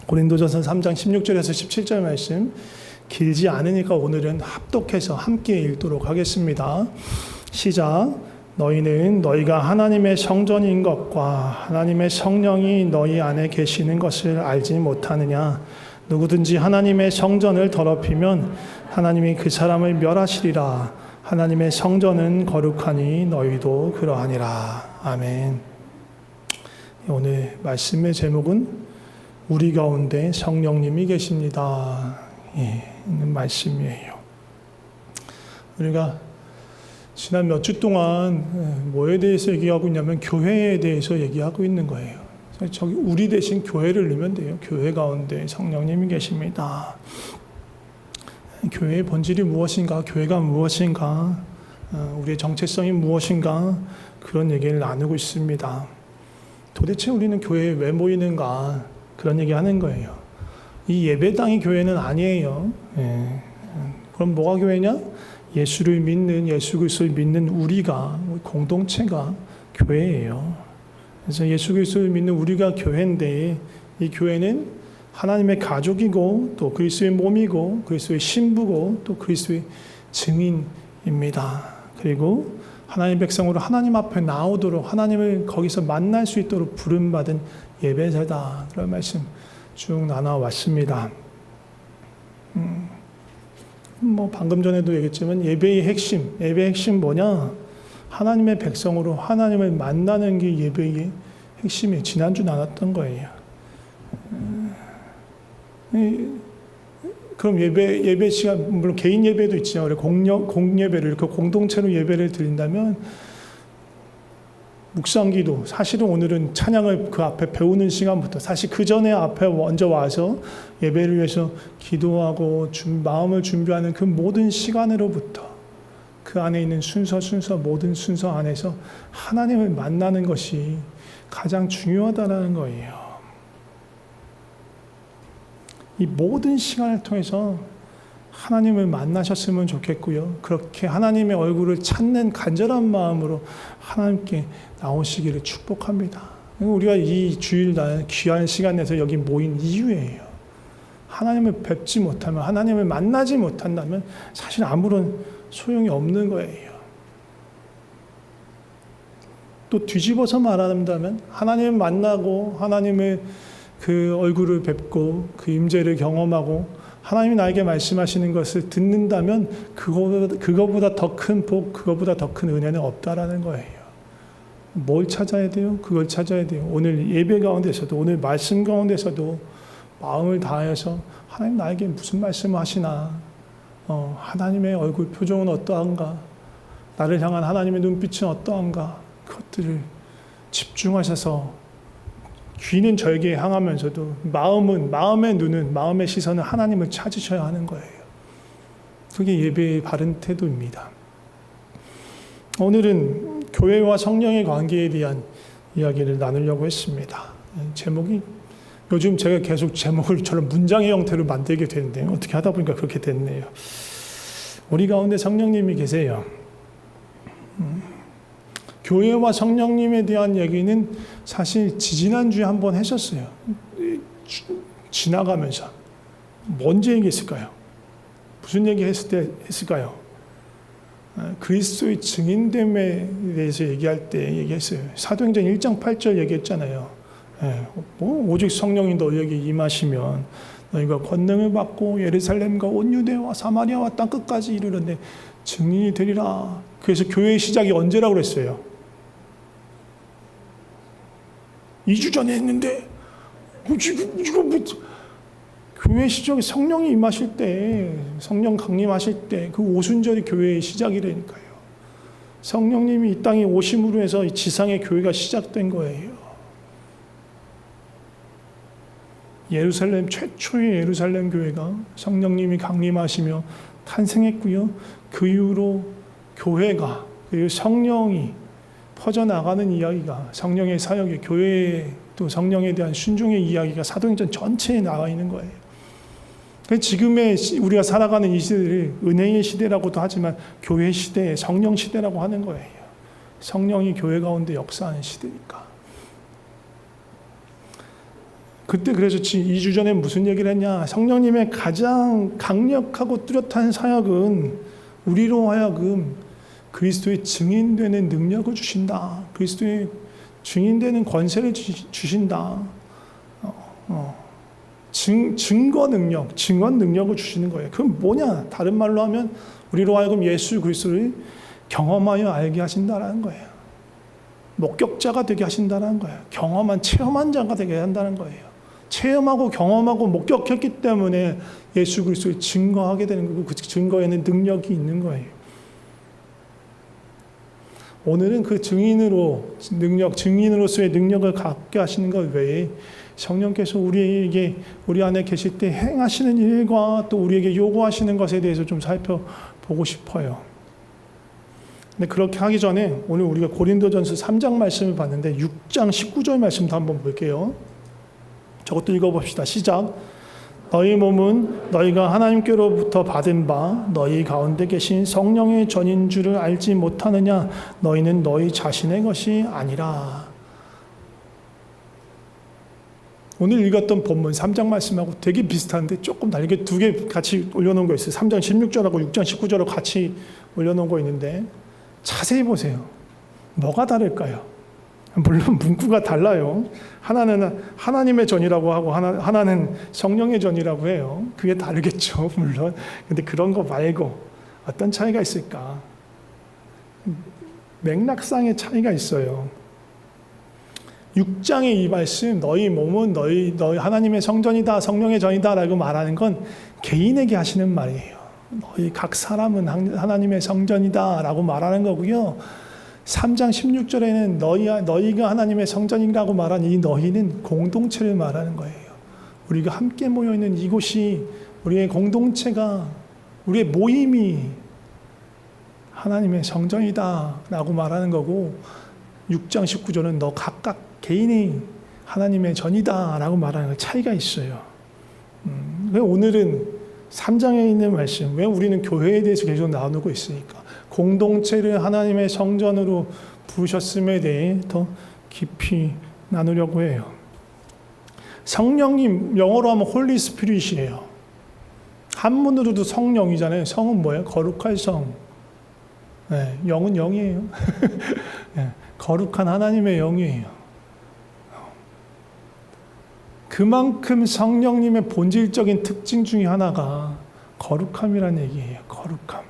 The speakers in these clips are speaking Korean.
고린도전서 3장 16절에서 17절 말씀 길지 않으니까 오늘은 합독해서 함께 읽도록 하겠습니다. 시작. 너희는 너희가 하나님의 성전인 것과 하나님의 성령이 너희 안에 계시는 것을 알지 못하느냐. 누구든지 하나님의 성전을 더럽히면 하나님이 그 사람을 멸하시리라. 하나님의 성전은 거룩하니 너희도 그러하니라. 아멘. 오늘 말씀의 제목은 우리 가운데 성령님이 계십니다. 있는 말씀이에요. 우리가 지난 몇 주 동안 뭐에 대해서 얘기하고 있냐면 교회에 대해서 얘기하고 있는 거예요. 저기 우리 대신 교회를 넣으면 돼요. 교회 가운데 성령님이 계십니다. 교회의 본질이 무엇인가? 교회가 무엇인가? 우리의 정체성이 무엇인가? 그런 얘기를 나누고 있습니다. 도대체 우리는 교회에 왜 모이는가? 그런 얘기 하는 거예요. 이 예배당이 교회는 아니에요. 그럼 뭐가 교회냐? 예수를 믿는, 예수 그리스도를 믿는 우리가, 공동체가 교회예요. 그래서 예수 그리스도를 믿는 우리가 교회인데, 이 교회는 하나님의 가족이고 또 그리스도의 몸이고 그리스도의 신부고 또 그리스도의 증인입니다. 그리고 하나님의 백성으로 하나님 앞에 나오도록 하나님을 거기서 만날 수 있도록 부름받은 예배자다. 그런 말씀 쭉 나눠왔습니다. 방금 전에도 얘기했지만 예배의 핵심 뭐냐? 하나님의 백성으로 하나님을 만나는 게 예배의 핵심이에요. 지난주 나눴던 거예요. 그럼 예배 시간, 물론 개인 예배도 있지만, 우리 공예배를, 이렇게 공동체로 예배를 드린다면, 묵상기도, 사실은 오늘은 찬양을 그 앞에 배우는 시간부터, 사실 그 전에 앞에 먼저 와서 예배를 위해서 기도하고 마음을 준비하는 그 모든 시간으로부터 그 안에 있는 모든 순서 안에서 하나님을 만나는 것이 가장 중요하다는 거예요. 이 모든 시간을 통해서 하나님을 만나셨으면 좋겠고요. 그렇게 하나님의 얼굴을 찾는 간절한 마음으로 하나님께 나오시기를 축복합니다. 우리가 이 주일날 귀한 시간 내서 여기 모인 이유예요. 하나님을 뵙지 못하면, 하나님을 만나지 못한다면 사실 아무런 소용이 없는 거예요. 또 뒤집어서 말한다면 하나님을 만나고 하나님의 그 얼굴을 뵙고 그 임재를 경험하고 하나님이 나에게 말씀하시는 것을 듣는다면 그거보다 더 큰 복, 그거보다 더 큰 은혜는 없다라는 거예요. 뭘 찾아야 돼요? 그걸 찾아야 돼요. 오늘 예배 가운데서도, 오늘 말씀 가운데서도 마음을 다해서 하나님 나에게 무슨 말씀을 하시나, 하나님의 얼굴 표정은 어떠한가, 나를 향한 하나님의 눈빛은 어떠한가, 그것들을 집중하셔서 귀는 저에게 향하면서도 마음의 눈은, 마음의 시선은 하나님을 찾으셔야 하는 거예요. 그게 예배의 바른 태도입니다. 오늘은 교회와 성령의 관계에 대한 이야기를 나누려고 했습니다. 제목이, 요즘 제가 계속 제목을 저런 문장의 형태로 만들게 되는데 어떻게 하다 보니까 그렇게 됐네요. 우리 가운데 성령님이 계세요. 교회와 성령님에 대한 얘기는 사실 지지난주에 한번 했었어요. 지나가면서. 언제 얘기했을까요? 무슨 얘기 했을까요? 그리스도의 증인됨에 대해서 얘기할 때 얘기했어요. 사도행전 1장 8절 얘기했잖아요. 오직 성령이 너희에게 임하시면 너희가 권능을 받고 예루살렘과 온 유대와 사마리아와 땅끝까지 이르는데 증인이 되리라. 그래서 교회의 시작이 언제라고 그랬어요? 2주 전에 했는데 교회 시작이 성령이 임하실 때, 성령 강림하실 때 그 오순절이 교회의 시작이라니까요. 성령님이 이 땅에 오심으로 해서 지상의 교회가 시작된 거예요. 예루살렘, 최초의 예루살렘 교회가 성령님이 강림하시며 탄생했고요. 그 이후로 교회가, 그리고 성령이 퍼져나가는 이야기가, 성령의 사역이, 교회의 또 성령에 대한 순종의 이야기가 사도행전 전체에 나와 있는 거예요. 지금의 우리가 살아가는 이 시대를 은혜의 시대라고도 하지만 교회 시대, 성령 시대라고 하는 거예요. 성령이 교회 가운데 역사하는 시대니까. 그때 그래서 2주 전에 무슨 얘기를 했냐? 성령님의 가장 강력하고 뚜렷한 사역은 우리로 하여금 그리스도의 증인되는 능력을 주신다. 그리스도의 증인되는 권세를 주신다. 증거 능력, 증언 능력을 주시는 거예요. 그럼 뭐냐? 다른 말로 하면 우리로 하여금 예수 그리스도를 경험하여 알게 하신다라는 거예요. 목격자가 되게 하신다는 거예요. 경험한, 체험한 자가 되게 한다는 거예요. 체험하고 경험하고 목격했기 때문에 예수 그리스도를 증거하게 되는 거고 그 증거에는 능력이 있는 거예요. 오늘은 그 증인으로서의 능력을 갖게 하시는 것 외에 성령께서 우리에게, 우리 안에 계실 때 행하시는 일과 또 우리에게 요구하시는 것에 대해서 좀 살펴보고 싶어요. 근데 그렇게 하기 전에 오늘 우리가 고린도전서 3장 말씀을 봤는데 6장 19절 말씀도 한번 볼게요. 저것도 읽어봅시다. 시작. 너희 몸은 너희가 하나님께로부터 받은 바 너희 가운데 계신 성령의 전인 줄을 알지 못하느냐? 너희는 너희 자신의 것이 아니라. 오늘 읽었던 본문 3장 말씀하고 되게 비슷한데 조금 다르게 두 개 같이 올려놓은 거 있어요. 3장 16절하고 6장 19절을 같이 올려놓은 거 있는데 자세히 보세요. 뭐가 다를까요? 물론 문구가 달라요. 하나는 하나님의 전이라고 하고 하나는 성령의 전이라고 해요. 그게 다르겠죠, 물론. 근데 그런 거 말고 어떤 차이가 있을까? 맥락상의 차이가 있어요. 6장의 이 말씀, 너희 몸은 너희 하나님의 성전이다, 성령의 전이다라고 말하는 건 개인에게 하시는 말이에요. 너희 각 사람은 하나님의 성전이다라고 말하는 거고요. 3장 16절에는 너희가 하나님의 성전이라고 말한 이 너희는 공동체를 말하는 거예요. 우리가 함께 모여있는 이곳이 우리의 공동체가, 우리의 모임이 하나님의 성전이다라고 말하는 거고 6장 19절은 너 각각 개인이 하나님의 전이다라고 말하는 거 차이가 있어요. 왜 오늘은 3장에 있는 말씀, 왜 우리는 교회에 대해서 계속 나누고 있으니까 공동체를 하나님의 성전으로 부르셨음에 대해 더 깊이 나누려고 해요. 성령님, 영어로 하면 홀리 스피릿이에요. 한문으로도 성령이잖아요. 성은 뭐예요? 거룩할 성. 네, 영은 영이에요. 네, 거룩한 하나님의 영이에요. 그만큼 성령님의 본질적인 특징 중에 하나가 거룩함이라는 얘기예요. 거룩함.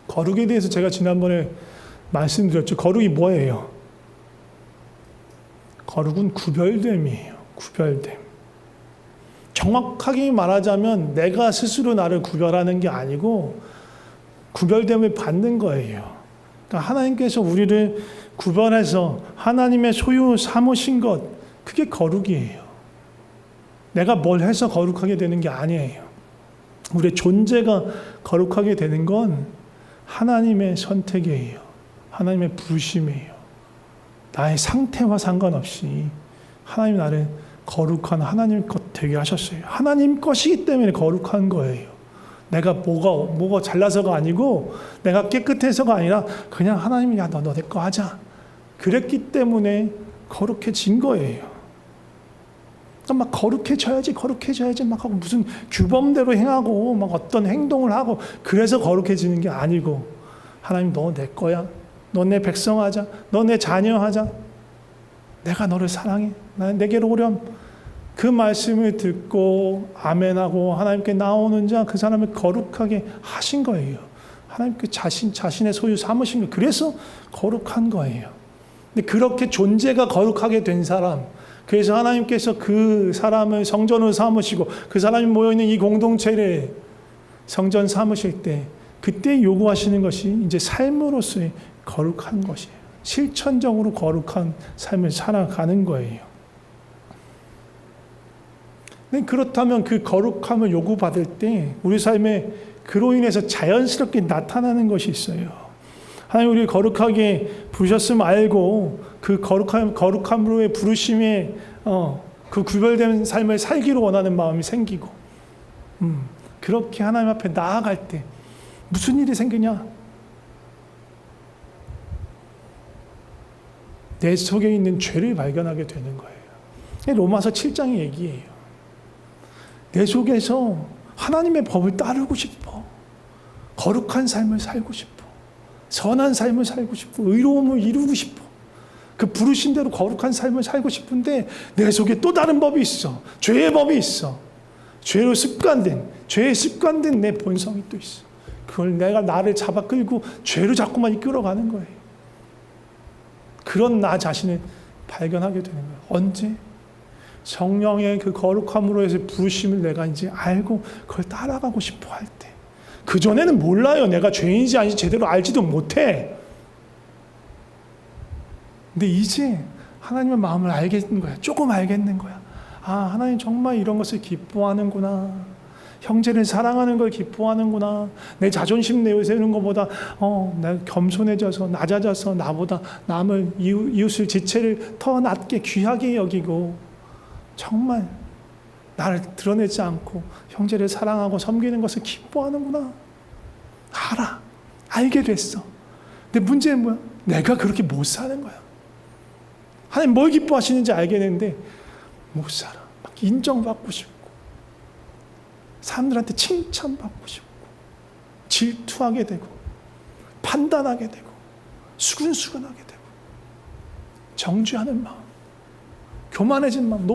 거룩에 대해서 제가 지난번에 말씀드렸죠. 거룩이 뭐예요? 거룩은 구별됨이에요. 구별됨. 정확하게 말하자면 내가 스스로 나를 구별하는 게 아니고 구별됨을 받는 거예요. 그러니까 하나님께서 우리를 구별해서 하나님의 소유 삼으신 것, 그게 거룩이에요. 내가 뭘 해서 거룩하게 되는 게 아니에요. 우리의 존재가 거룩하게 되는 건 하나님의 선택이에요. 하나님의 부르심이에요. 나의 상태와 상관없이 하나님 나를 거룩한 하나님 것 되게 하셨어요. 하나님 것이기 때문에 거룩한 거예요. 내가 뭐가 잘나서가 아니고 내가 깨끗해서가 아니라 그냥 하나님이 야, 너 내 거 하자. 그랬기 때문에 거룩해진 거예요. 막 거룩해져야지 막 하고 무슨 규범대로 행하고 막 어떤 행동을 하고 그래서 거룩해지는 게 아니고 하나님 너 내 거야. 너 내 백성 하자. 너 내 자녀 하자. 내가 너를 사랑해. 내게로 오렴. 그 말씀을 듣고 아멘하고 하나님께 나오는 자 그 사람을 거룩하게 하신 거예요. 하나님께 자신의 소유 삼으신 거예요. 그래서 거룩한 거예요. 근데 그렇게 존재가 거룩하게 된 사람, 그래서 하나님께서 그 사람을 성전으로 삼으시고 그 사람이 모여있는 이 공동체를 성전 삼으실 때 그때 요구하시는 것이 이제 삶으로서의 거룩한 것이에요. 실천적으로 거룩한 삶을 살아가는 거예요. 그렇다면 그 거룩함을 요구받을 때 우리 삶에 그로 인해서 자연스럽게 나타나는 것이 있어요. 하나님 우리를 거룩하게 부르셨음을 알고 그 거룩함으로의 부르심에 그 구별된 삶을 살기로 원하는 마음이 생기고 그렇게 하나님 앞에 나아갈 때 무슨 일이 생기냐? 내 속에 있는 죄를 발견하게 되는 거예요. 로마서 7장의 얘기예요. 내 속에서 하나님의 법을 따르고 싶어. 거룩한 삶을 살고 싶어. 선한 삶을 살고 싶어. 의로움을 이루고 싶어. 그 부르신 대로 거룩한 삶을 살고 싶은데 내 속에 또 다른 법이 있어. 죄의 법이 있어. 죄의 습관된 내 본성이 또 있어. 그걸 내가 나를 잡아 끌고 죄로 자꾸만 이끌어가는 거예요. 그런 나 자신을 발견하게 되는 거예요. 언제? 성령의 그 거룩함으로 해서 부르심을 내가 이제 알고 그걸 따라가고 싶어 할 때. 그전에는 몰라요. 내가 죄인인지 아닌지 제대로 알지도 못해. 근데 이제 하나님의 마음을 알겠는 거야. 조금 알겠는 거야. 아, 하나님 정말 이런 것을 기뻐하는구나. 형제를 사랑하는 걸 기뻐하는구나. 내 자존심 내세우는 것보다 내가 겸손해져서 낮아져서 나보다 남을 이웃을 지체를 더 낮게 귀하게 여기고 정말 나를 드러내지 않고 형제를 사랑하고 섬기는 것을 기뻐하는구나. 알게 됐어. 근데 문제는 뭐야? 내가 그렇게 못 사는 거야. 하나님 뭘 기뻐하시는지 알게 됐는데 못 살아. 막 인정받고 싶고 사람들한테 칭찬받고 싶고 질투하게 되고 판단하게 되고 수근수근하게 되고 정죄하는 마음, 교만해진 마음,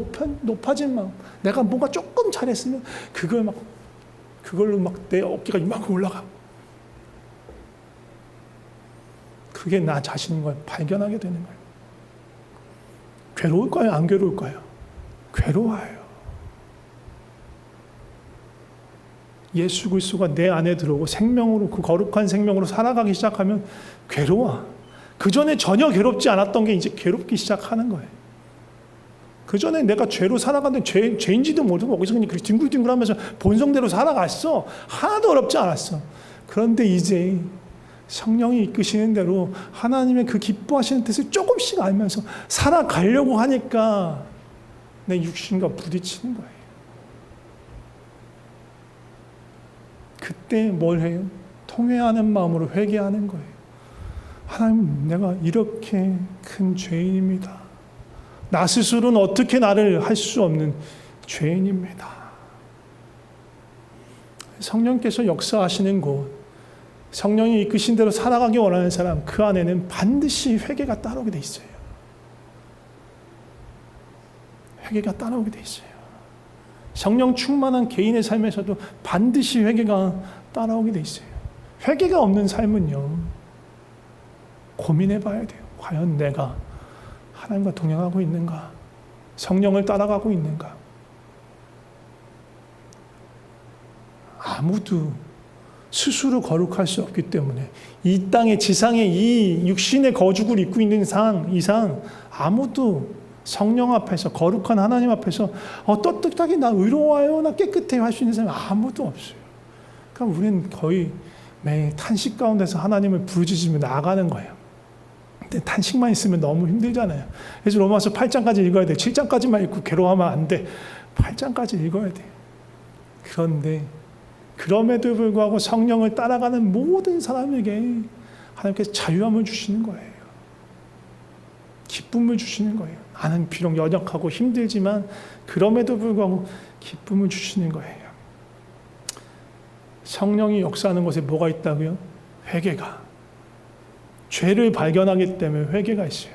높아진 마음. 내가 뭔가 조금 잘했으면 그걸로 막 내 어깨가 이만큼 올라가고 그게 나 자신인 걸 발견하게 되는 거예요. 괴로울까요? 안 괴로울까요? 괴로워요. 예수 그리스도가 내 안에 들어오고 생명으로 그 거룩한 생명으로 살아가기 시작하면 괴로워. 그 전에 전혀 괴롭지 않았던 게 이제 괴롭기 시작하는 거예요. 그 전에 내가 죄로 살아갔는데 죄인지도 모르고 거기서 그냥 뒹굴뒹굴하면서 본성대로 살아갔어. 하나도 어렵지 않았어. 그런데 이제 성령이 이끄시는 대로 하나님의 그 기뻐하시는 뜻을 조금씩 알면서 살아가려고 하니까 내 육신과 부딪히는 거예요. 그때 뭘 해요? 통회하는 마음으로 회개하는 거예요. 하나님, 내가 이렇게 큰 죄인입니다. 나 스스로는 어떻게 나를 할 수 없는 죄인입니다. 성령께서 역사하시는 곳, 성령이 이끄신 대로 살아가기 원하는 사람, 그 안에는 반드시 회개가 따라오게 돼 있어요. 회개가 따라오게 돼 있어요. 성령 충만한 개인의 삶에서도 반드시 회개가 따라오게 돼 있어요. 회개가 없는 삶은요, 고민해 봐야 돼요. 과연 내가 하나님과 동행하고 있는가? 성령을 따라가고 있는가? 아무도 스스로 거룩할 수 없기 때문에 이 땅의 지상에 이 육신의 거죽을 입고 있는 이상 아무도 성령 앞에서 거룩한 하나님 앞에서 떳떳하게 나 의로워요, 나 깨끗해요 할 수 있는 사람이 아무도 없어요. 그러니까 우리는 거의 매일 탄식 가운데서 하나님을 부르짖으며 나아가는 거예요. 근데 탄식만 있으면 너무 힘들잖아요. 그래서 로마서 8장까지 읽어야 돼. 7장까지만 읽고 괴로워하면 안 돼. 8장까지 읽어야 돼. 그런데 그럼에도 불구하고 성령을 따라가는 모든 사람에게 하나님께서 자유함을 주시는 거예요. 기쁨을 주시는 거예요. 나는 비록 연약하고 힘들지만 그럼에도 불구하고 기쁨을 주시는 거예요. 성령이 역사하는 곳에 뭐가 있다고요? 회개가. 죄를 발견하기 때문에 회개가 있어요.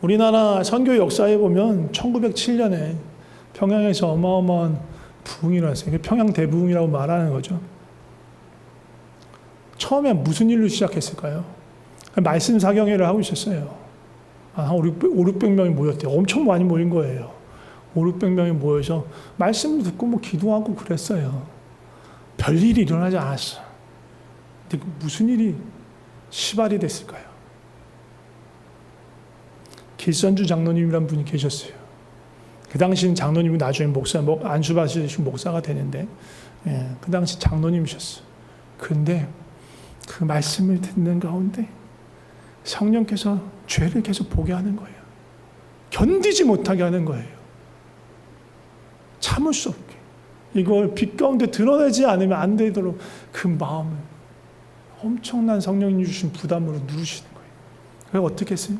우리나라 선교 역사에 보면 1907년에 평양에서 어마어마한 부흥이 일어났어요. 평양 대부흥이라고 말하는 거죠. 처음에 무슨 일로 시작했을까요? 말씀 사경회를 하고 있었어요. 한 500명이 모였대요. 엄청 많이 모인 거예요. 500명이 모여서 말씀을 듣고 기도하고 그랬어요. 별일이 일어나지 않았어. 근데 무슨 일이 시발이 됐을까요? 길선주 장로님이라는 분이 계셨어요. 그 당시는 장로님이 나중에 안수받으신 목사가 되는데, 그 당시 장로님이셨어. 그런데 그 말씀을 듣는 가운데 성령께서 죄를 계속 보게 하는 거예요. 견디지 못하게 하는 거예요. 참을 수 없게. 이걸 빛 가운데 드러내지 않으면 안 되도록 그 마음을 엄청난 성령이 주신 부담으로 누르시는 거예요. 그래서 어떻게 했어요?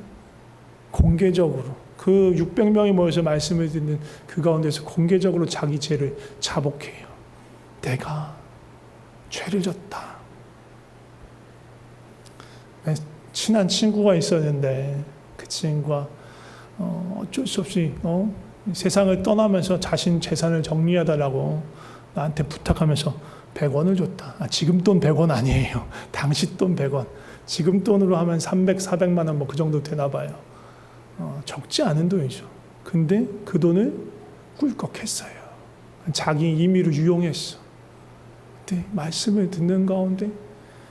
공개적으로 그 600명이 모여서 말씀을 듣는 그 가운데서 공개적으로 자기 죄를 자복해요. 내가 죄를 졌다. 친한 친구가 있었는데 그 친구가 어쩔 수 없이 세상을 떠나면서 자신 재산을 정리해달라고 나한테 부탁하면서 100원을 줬다. 지금 돈 100원 아니에요. 당시 돈 100원. 지금 돈으로 하면 300, 400만 원 뭐 그 정도 되나 봐요. 적지 않은 돈이죠. 근데 그 돈을 꿀꺽했어요. 자기 임의로 유용했어. 근데 말씀을 듣는 가운데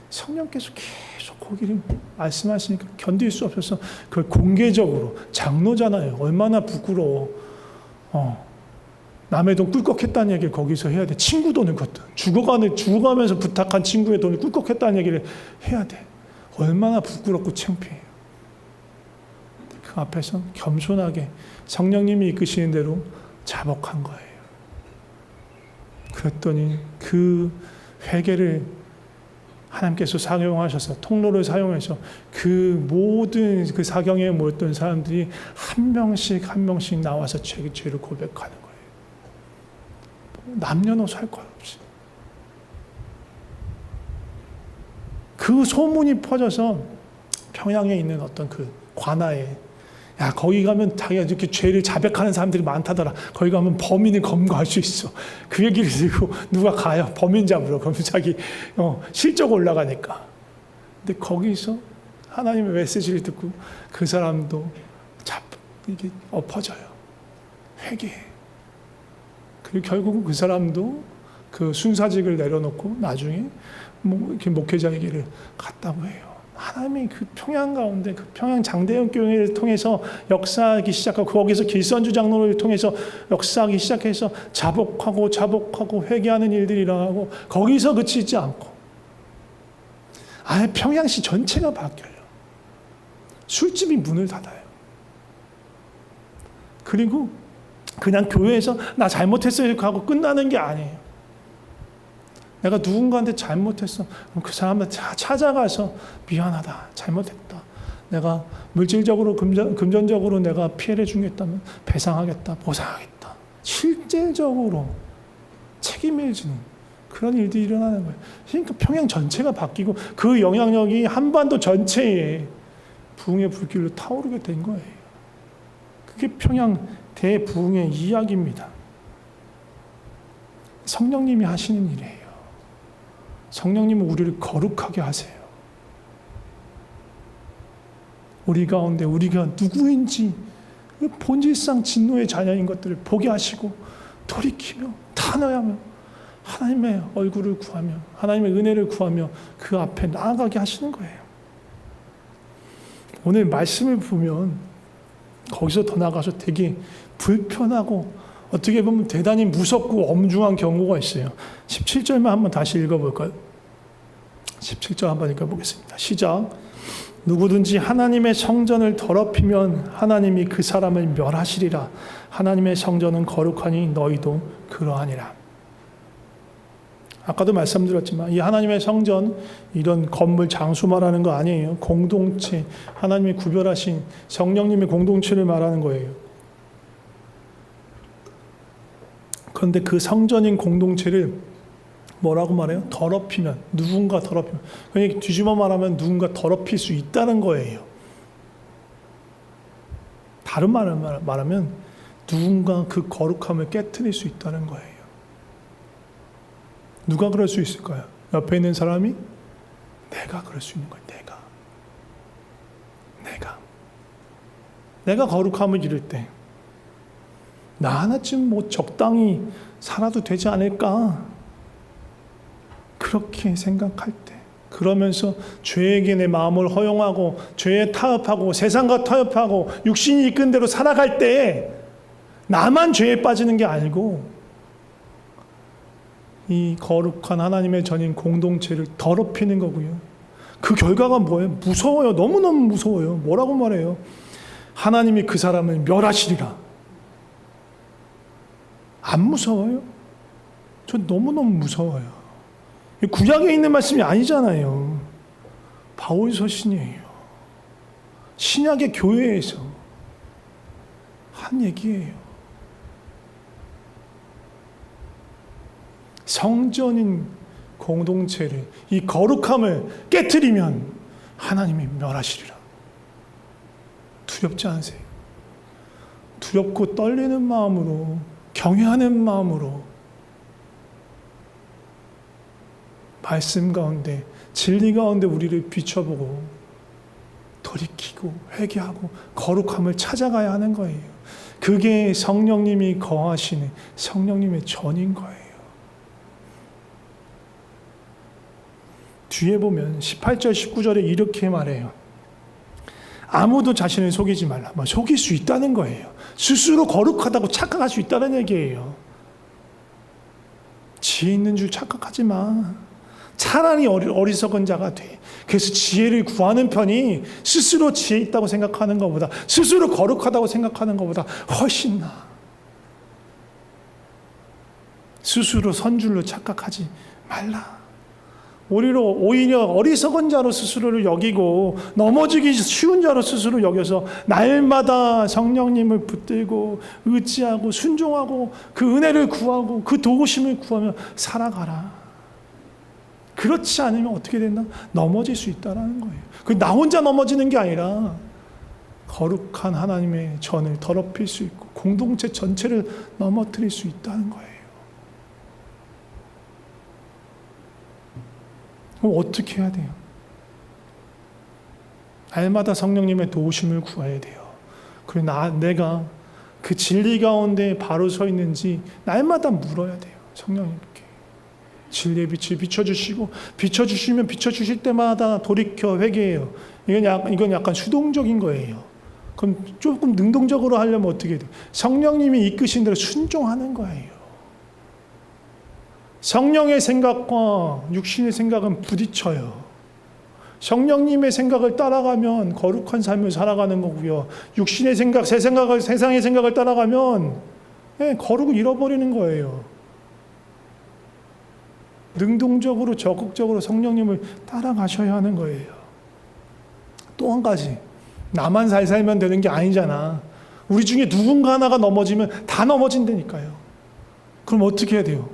성령께서 계속 거기를 말씀하시니까 견딜 수 없어서 그걸 공개적으로, 장로잖아요. 얼마나 부끄러워. 남의 돈 꿀꺽했다는 얘기를 거기서 해야 돼. 친구 돈을 그것도. 죽어가면서 부탁한 친구의 돈을 꿀꺽했다는 얘기를 해야 돼. 얼마나 부끄럽고 창피해요. 그 앞에서 겸손하게 성령님이 이끄시는 대로 자복한 거예요. 그랬더니 그 회개를 하나님께서 사용하셔서, 통로를 사용해서 그 모든 그 사경에 모였던 사람들이 한 명씩 나와서 죄를 고백하는 거예요. 남녀노소 할 것 없이. 그 소문이 퍼져서 평양에 있는 어떤 그 관아에, 야, 거기 가면 자기가 이렇게 죄를 자백하는 사람들이 많다더라. 거기 가면 범인을 검거할 수 있어. 그 얘기를 듣고 누가 가요? 범인 잡으러. 그러면 자기 실적 올라가니까. 근데 거기서 하나님의 메시지를 듣고 그 사람도 이게 엎어져요. 회개해. 그리고 결국은 그 사람도 그 순사직을 내려놓고 나중에 이렇게 목회자의 길을 갔다고 해요. 하나님이 그 평양 가운데, 그 평양 장대현 교회를 통해서 역사하기 시작하고, 거기서 길선주 장로를 통해서 역사하기 시작해서 자복하고 회개하는 일들이 일어나고, 거기서 그치지 않고 아예 평양시 전체가 바뀌어요. 술집이 문을 닫아요. 그리고 그냥 교회에서 나 잘못했어요 하고 끝나는 게 아니에요. 내가 누군가한테 잘못했어. 그럼 그 사람을 찾아가서 미안하다, 잘못했다. 내가 물질적으로, 금전적으로 내가 피해를 주겠다면 배상하겠다, 보상하겠다. 실질적으로 책임을 지는 그런 일들이 일어나는 거예요. 그러니까 평양 전체가 바뀌고 그 영향력이 한반도 전체에 부흥의 불길로 타오르게 된 거예요. 그게 평양 대부흥의 이야기입니다. 성령님이 하시는 일이에요. 성령님은 우리를 거룩하게 하세요. 우리 가운데 우리가 누구인지 본질상 진노의 자녀인 것들을 보게 하시고 돌이키며 탄회하며 하나님의 얼굴을 구하며 하나님의 은혜를 구하며 그 앞에 나아가게 하시는 거예요. 오늘 말씀을 보면 거기서 더 나가서 되게 불편하고 어떻게 보면 대단히 무섭고 엄중한 경고가 있어요. 17절만 한번 다시 읽어볼까요? 17절 한번 읽어보겠습니다. 시작. 누구든지 하나님의 성전을 더럽히면 하나님이 그 사람을 멸하시리라. 하나님의 성전은 거룩하니 너희도 그러하니라. 아까도 말씀드렸지만 이 하나님의 성전, 이런 건물 장수 말하는 거 아니에요. 공동체, 하나님이 구별하신 성령님의 공동체를 말하는 거예요. 그런데 그 성전인 공동체를 뭐라고 말해요? 더럽히면, 누군가 더럽히면. 그러니까 뒤집어 말하면 누군가 더럽힐 수 있다는 거예요. 다른 말을 말하면 누군가 그 거룩함을 깨트릴 수 있다는 거예요. 누가 그럴 수 있을까요? 옆에 있는 사람이? 내가 그럴 수 있는 거예요. 내가 거룩함을 이룰 때 나 하나쯤 뭐 적당히 살아도 되지 않을까? 그렇게 생각할 때, 그러면서 죄에게 내 마음을 허용하고 죄에 타협하고 세상과 타협하고 육신이 이끈 대로 살아갈 때 나만 죄에 빠지는 게 아니고 이 거룩한 하나님의 전인 공동체를 더럽히는 거고요. 그 결과가 뭐예요? 무서워요. 너무너무 무서워요. 뭐라고 말해요? 하나님이 그 사람을 멸하시리라. 안 무서워요? 저 너무너무 무서워요. 구약에 있는 말씀이 아니잖아요. 바울 서신이에요. 신약의 교회에서 거룩한 얘기예요. 성전인 공동체를, 이 거룩함을 깨트리면 하나님이 멸하시리라. 두렵지 않으세요? 두렵고 떨리는 마음으로, 경외하는 마음으로 말씀 가운데, 진리 가운데 우리를 비춰보고 돌이키고 회개하고 거룩함을 찾아가야 하는 거예요. 그게 성령님이 거하시는 성령님의 전인 거예요. 뒤에 보면 18절 19절에 이렇게 말해요. 아무도 자신을 속이지 말라. 속일 수 있다는 거예요. 스스로 거룩하다고 착각할 수 있다는 얘기예요. 지혜 있는 줄 착각하지 마. 차라리 어리석은 자가 돼. 그래서 지혜를 구하는 편이 스스로 지혜 있다고 생각하는 것보다, 스스로 거룩하다고 생각하는 것보다 훨씬 나아. 스스로 선줄로 착각하지 말라. 오히려 어리석은 자로 스스로를 여기고 넘어지기 쉬운 자로 스스로 여겨서 날마다 성령님을 붙들고 의지하고 순종하고 그 은혜를 구하고 그 도우심을 구하며 살아가라. 그렇지 않으면 어떻게 된다? 넘어질 수 있다는 거예요. 나 혼자 넘어지는 게 아니라 거룩한 하나님의 전을 더럽힐 수 있고 공동체 전체를 넘어뜨릴 수 있다는 거예요. 그럼 어떻게 해야 돼요? 날마다 성령님의 도우심을 구해야 돼요. 그리고 내가 그 진리 가운데 바로 서 있는지 날마다 물어야 돼요. 성령님께. 진리의 빛을 비춰주시고, 비춰주시면 비춰주실 때마다 돌이켜 회개해요. 이건 약간 수동적인 거예요. 그럼 조금 능동적으로 하려면 어떻게 돼요? 성령님이 이끄신 대로 순종하는 거예요. 성령의 생각과 육신의 생각은 부딪혀요. 성령님의 생각을 따라가면 거룩한 삶을 살아가는 거고요. 육신의 생각, 세상의 생각을 따라가면 거룩을 잃어버리는 거예요. 능동적으로 적극적으로 성령님을 따라가셔야 하는 거예요. 또 한 가지, 나만 잘 살면 되는 게 아니잖아. 우리 중에 누군가 하나가 넘어지면 다 넘어진다니까요. 그럼 어떻게 해야 돼요?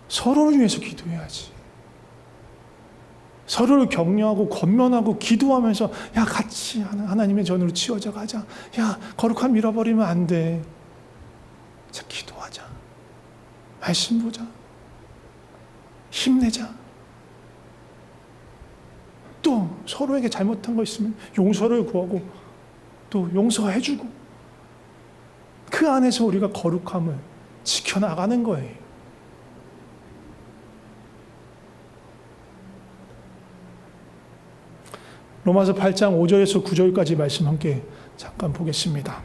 서로를 위해서 기도해야지. 서로를 격려하고 권면하고 기도하면서 같이 하나님의 전으로 치워져 가자. 거룩함 잃어버리면 안 돼. 자, 기도하자. 말씀 보자. 힘내자. 또 서로에게 잘못한 거 있으면 용서를 구하고 또 용서해주고 그 안에서 우리가 거룩함을 지켜나가는 거예요. 로마서 8장 5절에서 9절까지 말씀 함께 잠깐 보겠습니다.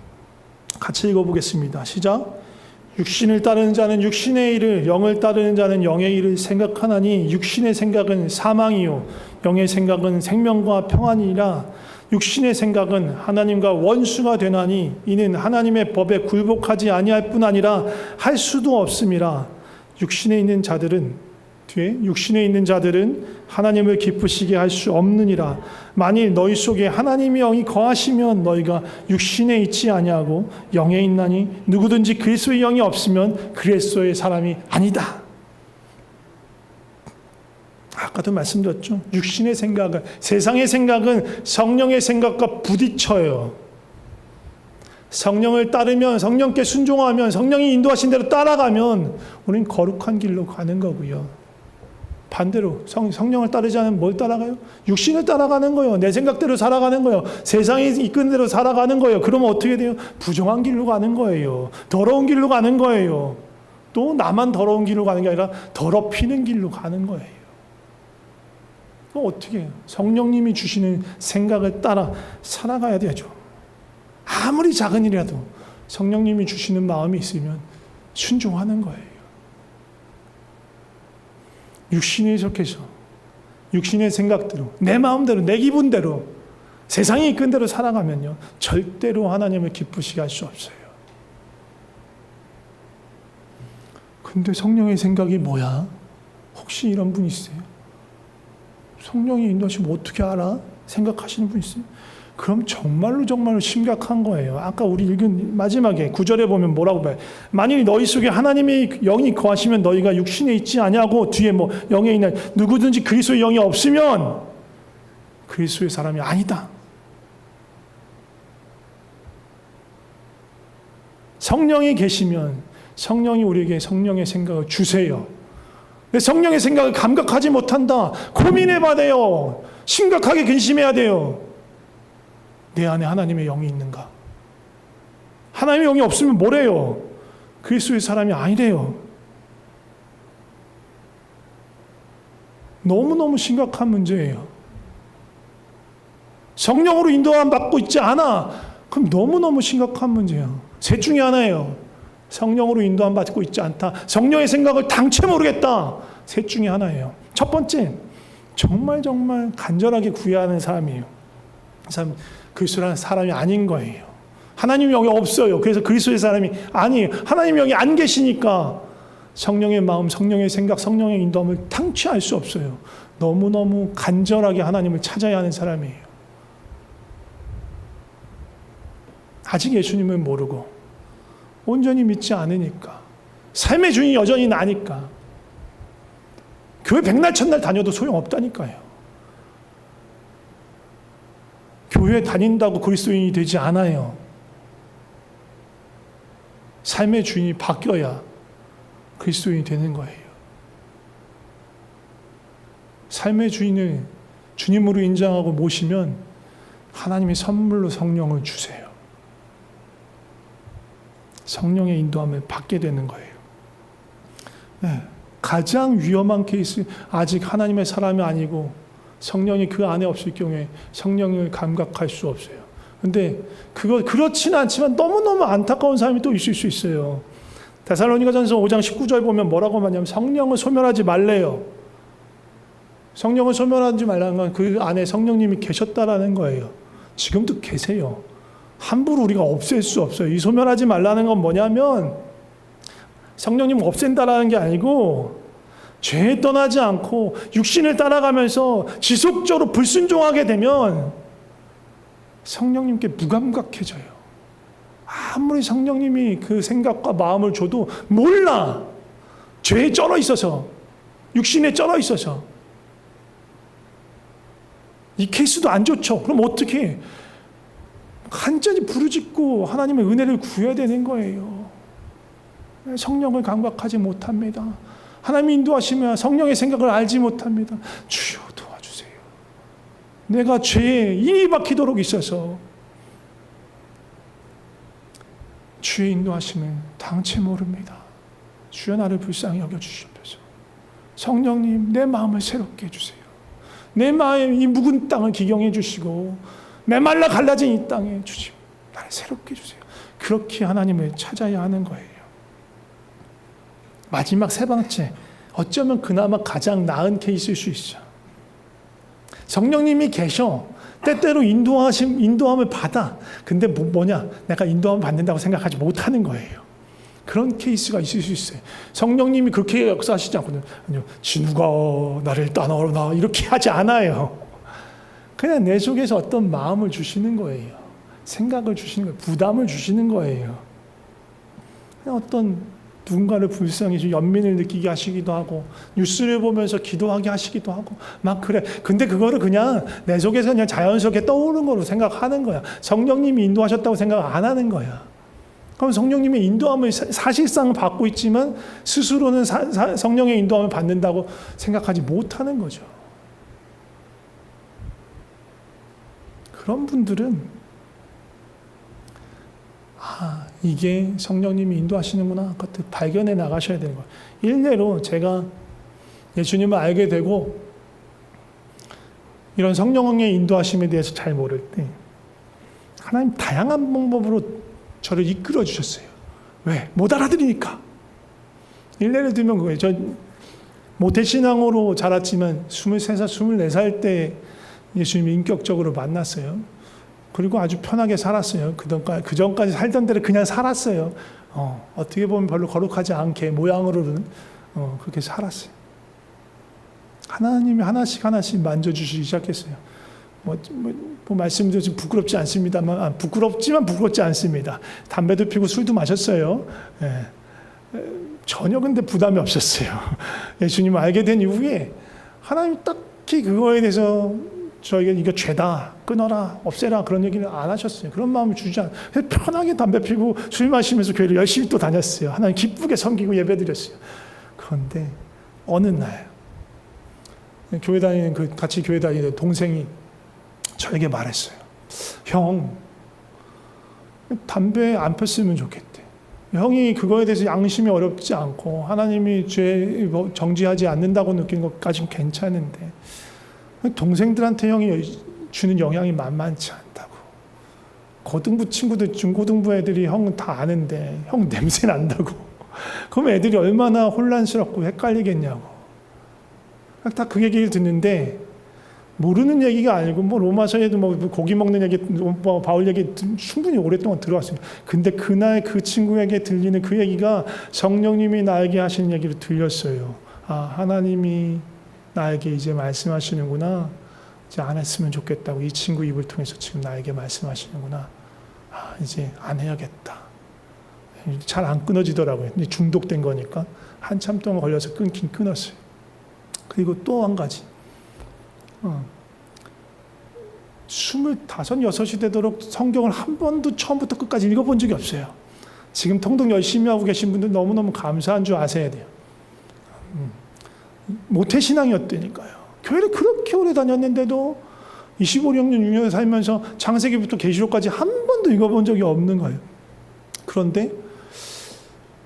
같이 읽어보겠습니다. 시작. 육신을 따르는 자는 육신의 일을, 영을 따르는 자는 영의 일을 생각하나니 육신의 생각은 사망이요 영의 생각은 생명과 평안이라. 육신의 생각은 하나님과 원수가 되나니 이는 하나님의 법에 굴복하지 아니할 뿐 아니라 할 수도 없음이라. 육신에 있는 자들은 하나님을 기쁘시게 할 수 없느니라. 만일 너희 속에 하나님의 영이 거하시면 너희가 육신에 있지 아니하고 영에 있나니 누구든지 그리스도의 영이 없으면 그리스도의 사람이 아니다. 아까도 말씀드렸죠. 육신의 생각은, 세상의 생각은 성령의 생각과 부딪혀요. 성령을 따르면, 성령께 순종하면, 성령이 인도하신 대로 따라가면 우리는 거룩한 길로 가는 거고요. 반대로 성령을 따르지 않으면 뭘 따라가요? 육신을 따라가는 거예요. 내 생각대로 살아가는 거예요. 세상이 이끄는 대로 살아가는 거예요. 그러면 어떻게 돼요? 부정한 길로 가는 거예요. 더러운 길로 가는 거예요. 또 나만 더러운 길로 가는 게 아니라 더럽히는 길로 가는 거예요. 그럼 어떻게 해요? 성령님이 주시는 생각을 따라 살아가야 되죠. 아무리 작은 일이라도 성령님이 주시는 마음이 있으면 순종하는 거예요. 육신에 속해서 육신의 생각대로, 내 마음대로, 내 기분대로, 세상이 이끈 대로 살아가면요 절대로 하나님을 기쁘시게 할 수 없어요. 근데 성령의 생각이 뭐야? 혹시 이런 분 있어요? 성령이 인도하시면 어떻게 알아? 생각하시는 분 있어요? 그럼 정말로 심각한 거예요. 아까 우리 읽은 마지막에 9절에 보면 뭐라고 봐요? 만일 너희 속에 하나님의 영이 거하시면 너희가 육신에 있지 아니하고 뒤에 뭐 영에 있는 누구든지 그리스도의 영이 없으면 그리스도의 사람이 아니다. 성령이 계시면 성령이 우리에게 성령의 생각을 주세요. 근데 성령의 생각을 감각하지 못한다. 고민해봐야 돼요. 심각하게 근심해야 돼요. 내 안에 하나님의 영이 있는가? 하나님의 영이 없으면 뭐래요? 그리스도의 사람이 아니래요. 너무너무 심각한 문제예요. 성령으로 인도함 받고 있지 않아. 그럼 너무너무 심각한 문제예요. 셋 중에 하나예요. 성령으로 인도함 받고 있지 않다. 성령의 생각을 당최 모르겠다. 셋 중에 하나예요. 첫 번째, 정말 간절하게 구해야 하는 사람이에요. 그 사람 그리스도라는 사람이 아닌 거예요. 하나님의 영이 없어요. 그래서 그리스도의 사람이 아니에요. 하나님의 영이 안 계시니까 성령의 마음, 성령의 생각, 성령의 인도함을 당취할 수 없어요. 너무너무 간절하게 하나님을 찾아야 하는 사람이에요. 아직 예수님을 모르고 온전히 믿지 않으니까 삶의 주인이 여전히 나니까 교회 백날 천날 다녀도 소용없다니까요. 교회 다닌다고 그리스도인이 되지 않아요. 삶의 주인이 바뀌어야 그리스도인이 되는 거예요. 삶의 주인을 주님으로 인정하고 모시면 하나님의 선물로 성령을 주세요. 성령의 인도함을 받게 되는 거예요. 네. 가장 위험한 케이스, 아직 하나님의 사람이 아니고 성령이 그 안에 없을 경우에 성령을 감각할 수 없어요. 근데 그렇지는 않지만 너무너무 안타까운 사람이 또 있을 수 있어요. 데살로니가전서 5장 19절 보면 뭐라고 하냐면 성령을 소멸하지 말래요. 성령을 소멸하지 말라는 건 그 안에 성령님이 계셨다라는 거예요. 지금도 계세요. 함부로 우리가 없앨 수 없어요. 이 소멸하지 말라는 건 뭐냐면 성령님을 없앤다라는 게 아니고 죄에 떠나지 않고 육신을 따라가면서 지속적으로 불순종하게 되면 성령님께 무감각해져요. 아무리 성령님이 그 생각과 마음을 줘도 몰라. 죄에 쩔어 있어서, 육신에 쩔어 있어서. 이 케이스도 안 좋죠. 그럼 어떻게 해? 간절히 부르짖고 하나님의 은혜를 구해야 되는 거예요. 성령을 감각하지 못합니다. 하나님이 인도하시면 성령의 생각을 알지 못합니다. 주여 도와주세요. 내가 죄에 인이 박히도록 있어서 주의 인도하시면 당최 모릅니다. 주여 나를 불쌍히 여겨주시옵소서. 성령님 내 마음을 새롭게 해주세요. 내 마음 이 묵은 땅을 기경해 주시고 메말라 갈라진 이 땅에 주시고 나를 새롭게 해주세요. 그렇게 하나님을 찾아야 하는 거예요. 마지막 세 번째, 어쩌면 그나마 가장 나은 케이스일 수 있어. 성령님이 계셔. 때때로 인도함을 받아. 근데 뭐냐? 내가 인도함을 받는다고 생각하지 못하는 거예요. 그런 케이스가 있을 수 있어요. 성령님이 그렇게 역사하시지 않거든요. 아니요, 진우가 나를 따라오나 이렇게 하지 않아요. 그냥 내 속에서 어떤 마음을 주시는 거예요. 생각을 주시는 거예요. 부담을 주시는 거예요. 그냥 어떤 누군가를 불쌍히 연민을 느끼게 하시기도 하고 뉴스를 보면서 기도하게 하시기도 하고 막 그래. 근데 그거를 그냥 내 속에서 그냥 자연스럽게 떠오르는 거로 생각하는 거야. 성령님이 인도하셨다고 생각 안 하는 거야. 그럼 성령님의 인도함을 사실상 받고 있지만 스스로는 성령의 인도함을 받는다고 생각하지 못하는 거죠. 그런 분들은 이게 성령님이 인도하시는구나. 그것도 발견해 나가셔야 되는 거예요. 일례로 제가 예수님을 알게 되고 이런 성령의 인도하심에 대해서 잘 모를 때 하나님 다양한 방법으로 저를 이끌어 주셨어요. 왜? 못 알아들으니까. 일례를 들면 그거예요. 저 모태신앙으로 자랐지만 23살, 24살 때 예수님이 인격적으로 만났어요. 그리고 아주 편하게 살았어요. 그 전까지 살던 대로 그냥 살았어요. 어떻게 보면 별로 거룩하지 않게 모양으로는 그렇게 살았어요. 하나님이 하나씩 만져주시기 시작했어요. 말씀도 좀 부끄럽지 않습니다만, 부끄럽지만 부끄럽지 않습니다. 담배도 피고 술도 마셨어요. 예. 전혀 근데 부담이 없었어요. 예수님을 알게 된 이후에 하나님 딱히 그거에 대해서 저에게 이거 죄다, 끊어라, 없애라 그런 얘기는 안 하셨어요. 그런 마음을 주지 않아요. 편하게 담배 피고 술 마시면서 교회를 열심히 또 다녔어요. 하나님 기쁘게 섬기고 예배드렸어요. 그런데 어느 날 같이 교회 다니는 동생이 저에게 말했어요. 형, 담배 안 폈으면 좋겠대. 형이 그거에 대해서 양심이 어렵지 않고 하나님이 죄 정지하지 않는다고 느끼는 것까지는 괜찮은데 동생들한테 형이 주는 영향이 만만치 않다고. 고등부 친구들, 중고등부 애들이 형 다 아는데 형 냄새 난다고. 그럼 애들이 얼마나 혼란스럽고 헷갈리겠냐고. 다 그 얘기를 듣는데 모르는 얘기가 아니고 로마서에도 고기 먹는 얘기, 바울 얘기 충분히 오랫동안 들어왔습니다. 근데 그날 그 친구에게 들리는 그 얘기가 성령님이 나에게 하시는 얘기로 들렸어요. 하나님이 나에게 이제 말씀하시는구나. 이제 안 했으면 좋겠다고. 이 친구 입을 통해서 지금 나에게 말씀하시는구나. 이제 안 해야겠다. 잘 안 끊어지더라고요. 중독된 거니까. 한참 동안 걸려서 끊긴 끊었어요. 그리고 또 한 가지. 25, 26이 되도록 성경을 한 번도 처음부터 끝까지 읽어본 적이 없어요. 지금 통독 열심히 하고 계신 분들 너무너무 감사한 줄 아셔야 돼요. 모태신앙이었다니까요. 교회를 그렇게 오래 다녔는데도 25, 6년 살면서 창세기부터 계시록까지 한 번도 읽어본 적이 없는 거예요. 그런데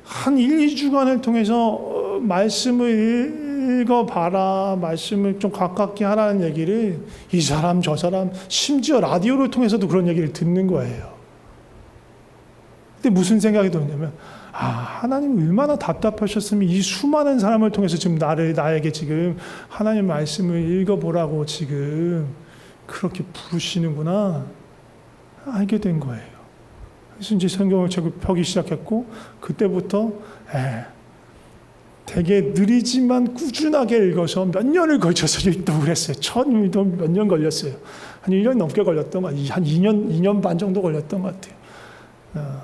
한 1, 2주간을 통해서 말씀을 읽어봐라, 말씀을 좀 가깝게 하라는 얘기를 이 사람 저 사람 심지어 라디오를 통해서도 그런 얘기를 듣는 거예요. 근데 무슨 생각이 드냐면 하나님 얼마나 답답하셨으면 이 수많은 사람을 통해서 지금 나에게 지금 하나님 말씀을 읽어보라고 지금 그렇게 부르시는구나 알게 된 거예요. 그래서 이제 성경을 책 펴기 시작했고 그때부터 되게 느리지만 꾸준하게 읽어서 몇 년을 걸쳐서 읽다고 그랬어요. 처음에도 몇 년 걸렸어요. 한 1년 넘게 걸렸던 것 같아요. 한 2년 반 정도 걸렸던 것 같아요.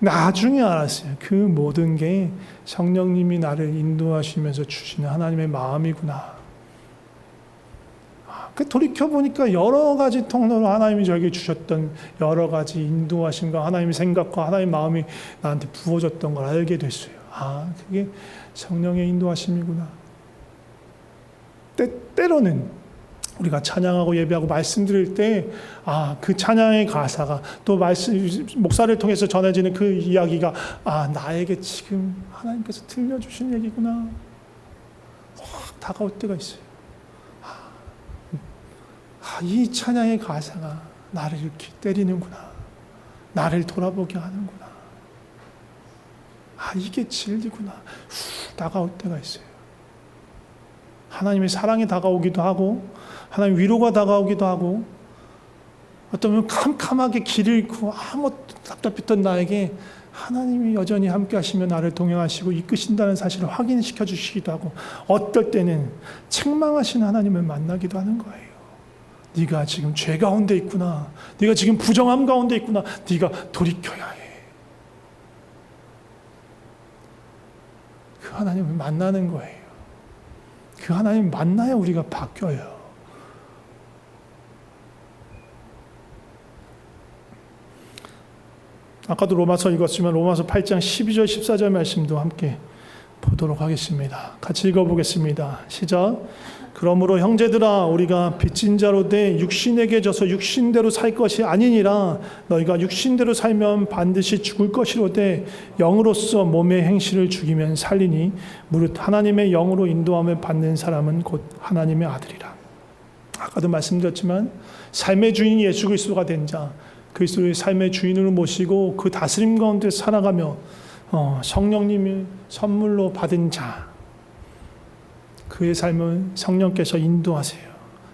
나중에 알았어요. 그 모든 게 성령님이 나를 인도하시면서 주시는 하나님의 마음이구나. 돌이켜보니까 여러 가지 통로로 하나님이 저에게 주셨던 여러 가지 인도하심과 하나님의 생각과 하나님의 마음이 나한테 부어졌던 걸 알게 됐어요. 그게 성령의 인도하심이구나. 때로는 우리가 찬양하고 예배하고 말씀 드릴 때, 그 찬양의 가사가 또 목사를 통해서 전해지는 그 이야기가, 나에게 지금 하나님께서 들려주신 얘기구나. 확 다가올 때가 있어요. 이 찬양의 가사가 나를 이렇게 때리는구나. 나를 돌아보게 하는구나. 이게 진리구나. 훅 다가올 때가 있어요. 하나님의 사랑이 다가오기도 하고, 하나님 위로가 다가오기도 하고, 어떤 캄캄하게 길을 잃고 아무것도 답답했던 나에게 하나님이 여전히 함께 하시며 나를 동행하시고 이끄신다는 사실을 확인시켜 주시기도 하고, 어떨 때는 책망하시는 하나님을 만나기도 하는 거예요. 네가 지금 죄 가운데 있구나. 네가 지금 부정함 가운데 있구나. 네가 돌이켜야 해. 그 하나님을 만나는 거예요. 그 하나님 만나야 우리가 바뀌어요. 아까도 로마서 읽었지만 로마서 8장 12절 14절 말씀도 함께 보도록 하겠습니다. 같이 읽어보겠습니다. 시작. 그러므로 형제들아 우리가 빚진 자로 돼 육신에게 져서 육신대로 살 것이 아니니라. 너희가 육신대로 살면 반드시 죽을 것이로되 영으로서 몸의 행실을 죽이면 살리니 무릇 하나님의 영으로 인도함을 받는 사람은 곧 하나님의 아들이라. 아까도 말씀드렸지만 삶의 주인이 예수 그리스도가 된 자, 그리스도의 삶의 주인으로 모시고 그 다스림 가운데 살아가며 성령님이 선물로 받은 자, 그의 삶을 성령께서 인도하세요.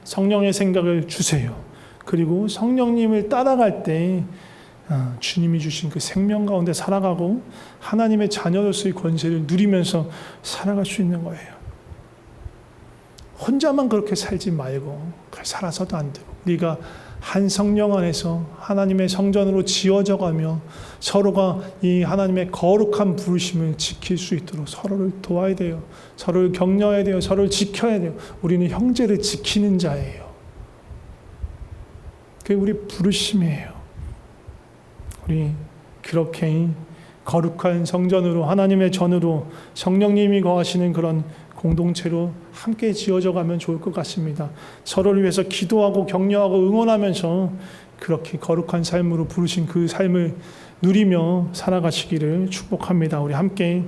성령의 생각을 주세요. 그리고 성령님을 따라갈 때 주님이 주신 그 생명 가운데 살아가고 하나님의 자녀로서의 권세를 누리면서 살아갈 수 있는 거예요. 혼자만 그렇게 살지 말고 살아서도 안 되고 우리가 한 성령 안에서 하나님의 성전으로 지어져 가며 서로가 이 하나님의 거룩한 부르심을 지킬 수 있도록 서로를 도와야 돼요. 서로를 격려해야 돼요. 서로를 지켜야 돼요. 우리는 형제를 지키는 자예요. 그게 우리 부르심이에요. 우리 그렇게 거룩한 성전으로 하나님의 전으로 성령님이 거하시는 그런 공동체로 함께 지어져 가면 좋을 것 같습니다. 서로를 위해서 기도하고 격려하고 응원하면서 그렇게 거룩한 삶으로 부르신 그 삶을 누리며 살아가시기를 축복합니다. 우리 함께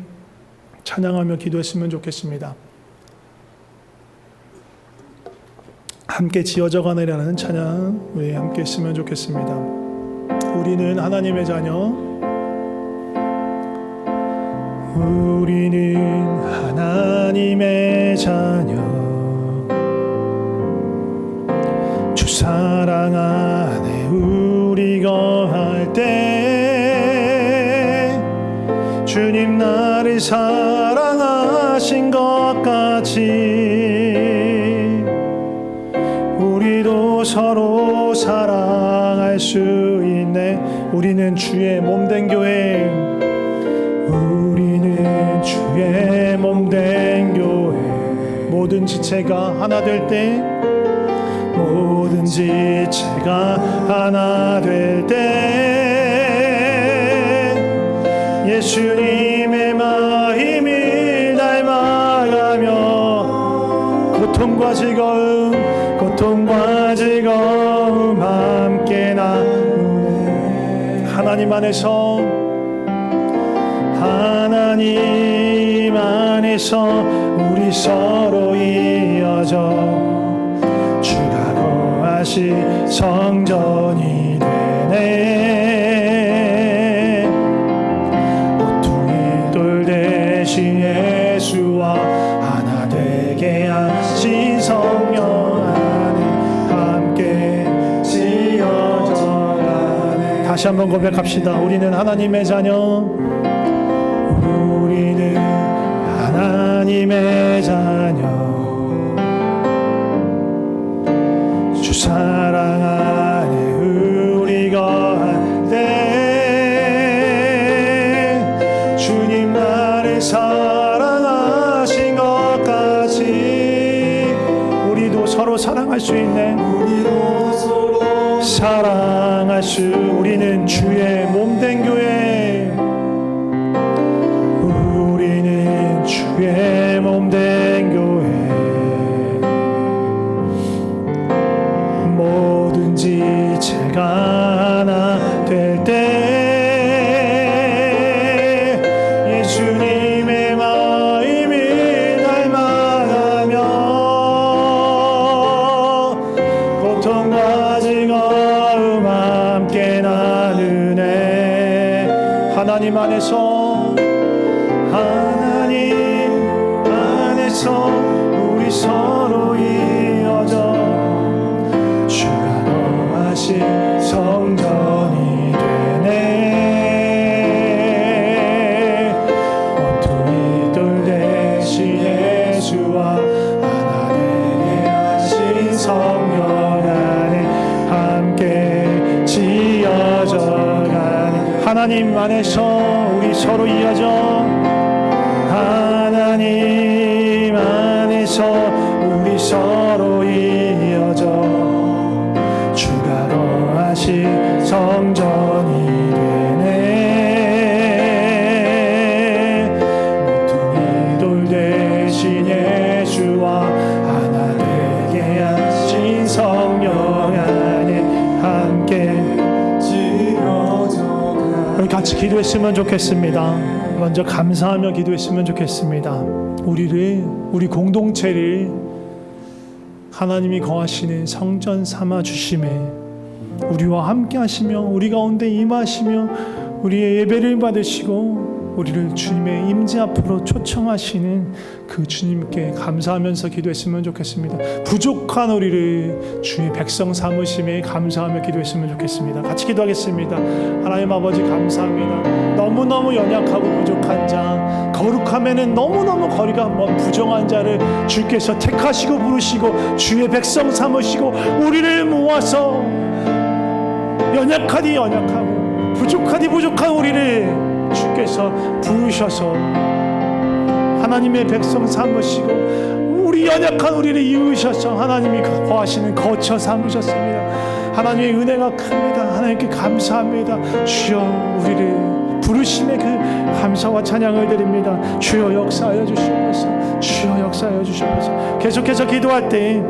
찬양하며 기도했으면 좋겠습니다. 함께 지어져 가느라는 찬양 우리 함께 했으면 좋겠습니다. 우리는 하나님의 자녀, 우리는 하나님의 자녀, 주 사랑 안에 우리 거할 때 주님 나를 사랑하신 것 같이 우리도 서로 사랑할 수 있네. 우리는 주의 몸된 교회, 우리는 주의 몸된 교회. 모든 지체가 하나 될 때, 모든 지체가 하나 될 때 예수님의 마음을 닮아가며 고통과 즐거움 함께 나누네. 하나님 안에서 우리 서로 이어져 주가 거하신 성전이 되네. 모퉁이 돌 대신 예수와 하나 되게 하신 성령 안에 함께 지어져 가네. 다시 한번 고백합시다. 우리는 하나님의 자녀, 우리는 하나님의 자녀, 주 사랑 안에 우리 거할 때 주님 나를 사랑하신 것 같이 우리도 서로 사랑할 수 있네. 우리도 서로 사랑할 수. 우리는 주의 몸된 교회, 주의 몸된 교회. 모든 지체가 하나 될 때 예수님의 마음을 닮아가며 고통과 즐거움 함께 나누네. 하나님 안에서 우리 서로 이어져 주가 거하신 성전이 되네. 모퉁이 돌 대신 예수와 하나 되게 하신 성령 안에 함께 지어져 가네. 하나님 안에서 우리 서로 이어져, 하나님 안에서 우리 서로 이어져 주가 거하신 성전이 되네. 모퉁이 돌 대신 예수와 하나 되게 하신 성령 안에 함께 지어져 가네. 우리 같이 기도했으면 좋겠습니다. 먼저 감사하며 기도했으면 좋겠습니다. 우리 공동체를 하나님이 거하시는 성전 삼아 주심에 우리와 함께 하시며 우리 가운데 임하시며 우리의 예배를 받으시고 우리를 주님의 임재 앞으로 초청하시는 그 주님께 감사하면서 기도했으면 좋겠습니다. 부족한 우리를 주의 백성 삼으심에 감사하며 기도했으면 좋겠습니다. 같이 기도하겠습니다. 하나님 아버지 감사합니다. 너무너무 연약하고 부족한 자, 거룩함에는 너무너무 거리가 먼 부정한 자를 주께서 택하시고 부르시고 주의 백성 삼으시고 우리를 모아서 연약하디 연약하고 부족하디 부족한 우리를 주께서 부르셔서 하나님의 백성 삼으시고 우리 연약한 우리를 이으셔서 하나님이 거하시는 거처 삼으셨습니다. 하나님의 은혜가 큽니다. 하나님께 감사합니다. 주여 우리를 부르심의 그 감사와 찬양을 드립니다. 주여 역사하여 주시옵소서. 주여 역사하여 주시옵소서. 계속해서 기도할 때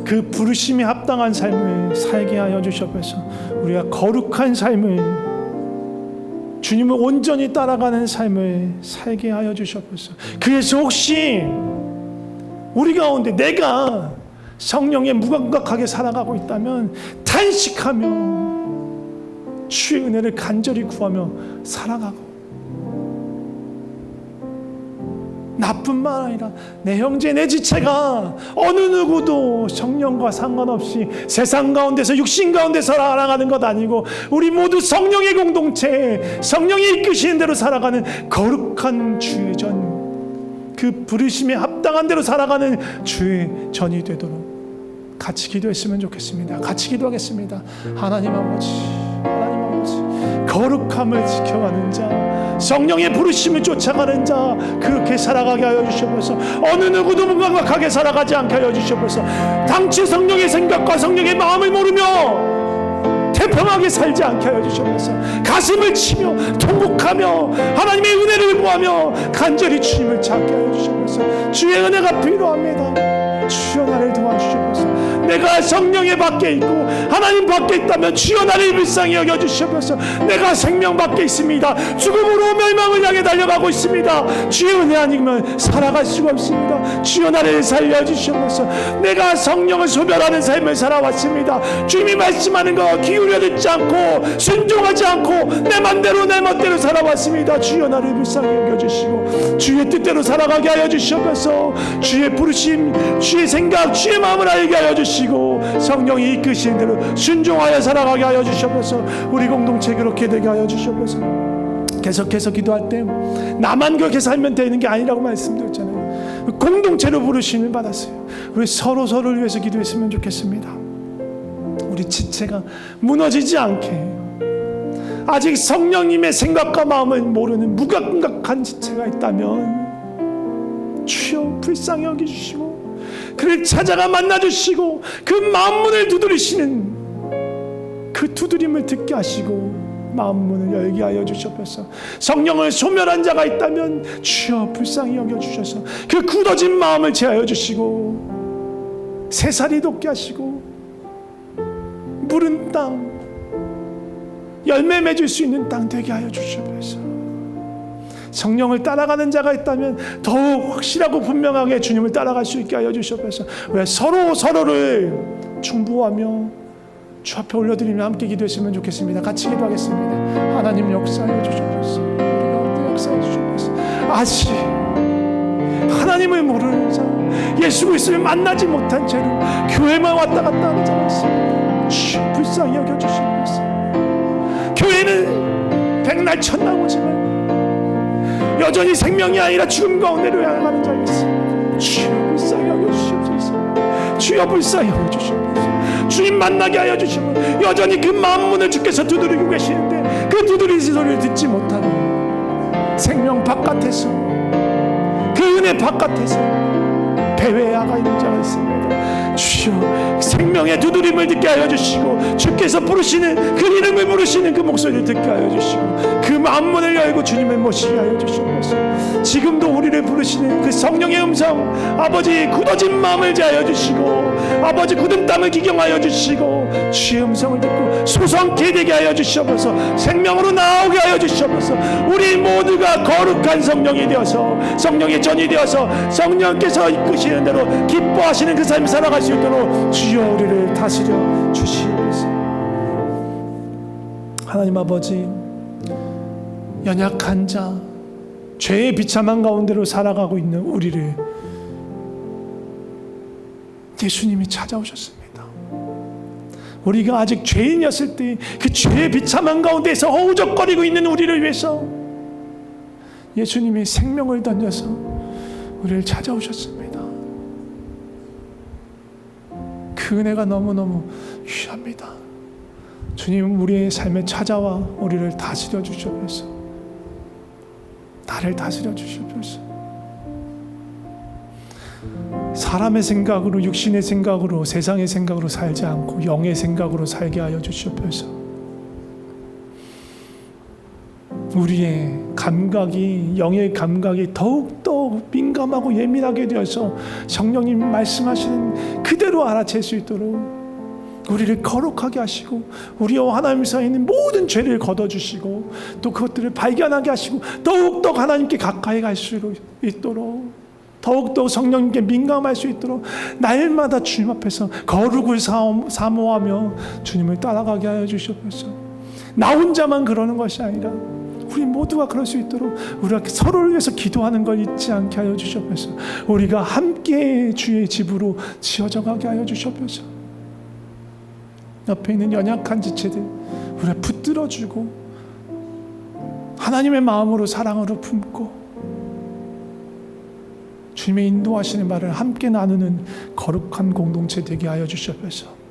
그 부르심에 합당한 삶을 살게 하여 주시옵소서. 우리가 거룩한 삶을 주님을 온전히 따라가는 삶을 살게 하여 주시옵소서. 그래서 혹시 우리 가운데 내가 성령에 무감각하게 살아가고 있다면 탄식하며 주의 은혜를 간절히 구하며 살아가고, 나뿐만 아니라 내 형제 내 지체가 어느 누구도 성령과 상관없이 세상 가운데서 육신 가운데서 살아가는 것 아니고 우리 모두 성령의 공동체, 성령이 이끄시는 대로 살아가는 거룩한 주의 전, 그 부르심에 합당한 대로 살아가는 주의 전이 되도록 같이 기도했으면 좋겠습니다. 같이 기도하겠습니다. 하나님 아버지, 하나님 아버지, 거룩함을 지켜가는 자, 성령의 부르심을 쫓아가는 자, 그렇게 살아가게 하여 주시옵소서. 어느 누구도 무감각하게 살아가지 않게 하여 주시옵소서. 당시 성령의 생각과 성령의 마음을 모르며 태평하게 살지 않게 하여 주시옵소서. 가슴을 치며 통곡하며 하나님의 은혜를 구하며 간절히 주님을 찾게 하여 주시옵소서. 주의 은혜가 필요합니다. 주여 나를 도와주시옵소서. 내가 성령의 밖에 있고 하나님 밖에 있다면 주여 나를 불쌍히 여겨주시옵소서. 내가 생명 밖에 있습니다. 죽음으로 멸망을 향해 달려가고 있습니다. 주의 은혜 아니면 살아갈 수가 없습니다. 주여 나를 살려주시옵소서. 내가 성령을 소멸하는 삶을 살아왔습니다. 주님이 말씀하는 거 기울여 듣지 않고 순종하지 않고 내 맘대로 내 멋대로 살아왔습니다. 주여 나를 불쌍히 여겨주시고 주의 뜻대로 살아가게 하여 주시옵소서. 주의 부르심, 주의 생각, 주의 마음을 알게 하여 주시고 성령이 이끄시는 대로 순종하여 살아가게 하여 주시옵소서. 우리 공동체 그렇게 되게 하여 주시옵소서. 계속해서 기도할 때 나만 그렇게 살면 되는 게 아니라고 말씀드렸잖아요. 공동체로 부르심을 받았어요. 우리 서로를 위해서 기도했으면 좋겠습니다. 우리 지체가 무너지지 않게, 아직 성령님의 생각과 마음을 모르는 무감각한 지체가 있다면 주여 불쌍히 여기주시고 그를 찾아가 만나주시고 그 마음문을 두드리시는 그 두드림을 듣게 하시고 마음문을 열게 하여 주시옵소서. 성령을 소멸한 자가 있다면 주여 불쌍히 여겨주셔서 그 굳어진 마음을 제하여 주시고 새살이 돋게 하시고 무른 땅, 열매 맺을 수 있는 땅 되게 하여 주시옵소서. 성령을 따라가는 자가 있다면 더욱 확실하고 분명하게 주님을 따라갈 수 있게 하여 주시옵소서. 왜 서로를 중보하며 주 앞에 올려드리며 함께 기도했으면 좋겠습니다. 같이 기도하겠습니다. 하나님 역사해 주시옵소서. 우리 가운데 역사해 주시옵소서. 아직 하나님을 모르는 자, 예수 그리스도를 만나지 못한 채로 교회만 왔다 갔다 하는 자가 있습니다. 주여 불쌍히 여겨주시옵소서. 교회는 백날 첫날 오지만 여전히 생명이 아니라 죽음 가운데로 향하는 자가 있습니다. 주여 불쌍히 여겨주시옵소서. 주여 불쌍히 여겨주시옵소서. 주님 만나게 하여 주시고 여전히 그 마음문을 주께서 두드리고 계시는데 그 두드리는 소리를 듣지 못하는 생명 바깥에서, 그 은혜 바깥에서 배회하가 있는 자가 있습니다. 주여 생명의 두드림을 듣게 하여 주시고 주께서 부르시는 그 이름을 부르시는 그 목소리를 듣게 하여 주시고 그 마음문을 열고 주님을 모시게 하여 주시옵소서. 지금도 우리를 부르시는 그 성령의 음성, 아버지 굳어진 마음을 제하여 주시고 아버지 굳은 땅을 기경하여 주시고 주의 음성을 듣고 소성케 되게 하여 주시옵소서. 생명으로 나오게 하여 주시옵소서. 우리 모두가 거룩한 성령이 되어서 성령의 전이 되어서 성령께서 이끄시는 대로 기뻐하시는 그 삶을 살아갈 수 있도록 주여 우리를 다스려 주시옵소서. 하나님 아버지, 연약한 자, 죄의 비참한 가운데로 살아가고 있는 우리를 예수님이 찾아오셨습니다. 우리가 아직 죄인이었을 때 그 죄의 비참한 가운데서 허우적거리고 있는 우리를 위해서 예수님이 생명을 던져서 우리를 찾아오셨습니다. 그 은혜가 너무너무 귀합니다. 주님, 우리의 삶에 찾아와 우리를 다스려 주시옵소서. 나를 다스려 주시옵소서. 사람의 생각으로, 육신의 생각으로, 세상의 생각으로 살지 않고 영의 생각으로 살게 하여 주시옵소서. 우리의 감각이, 영의 감각이 더욱더 민감하고 예민하게 되어서 성령님 말씀하시는 그대로 알아챌 수 있도록 우리를 거룩하게 하시고 우리와 하나님 사이에 있는 모든 죄를 걷어주시고 또 그것들을 발견하게 하시고 더욱더 하나님께 가까이 갈 수 있도록, 더욱더 성령님께 민감할 수 있도록 날마다 주님 앞에서 거룩을 사모하며 주님을 따라가게 하여 주시옵소서. 나 혼자만 그러는 것이 아니라 우리 모두가 그럴 수 있도록 우리가 서로를 위해서 기도하는 걸 잊지 않게 하여 주시옵소서. 우리가 함께 주의 집으로 지어져 가게 하여 주시옵소서. 옆에 있는 연약한 지체들 우리가 붙들어주고 하나님의 마음으로, 사랑으로 품고 주님의 인도하시는 말을 함께 나누는 거룩한 공동체 되게 하여 주시옵소서.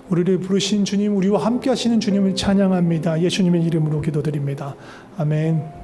우리를 부르신 주님, 우리와 함께 하시는 주님을 찬양합니다. 예수님의 이름으로 기도드립니다. 아멘.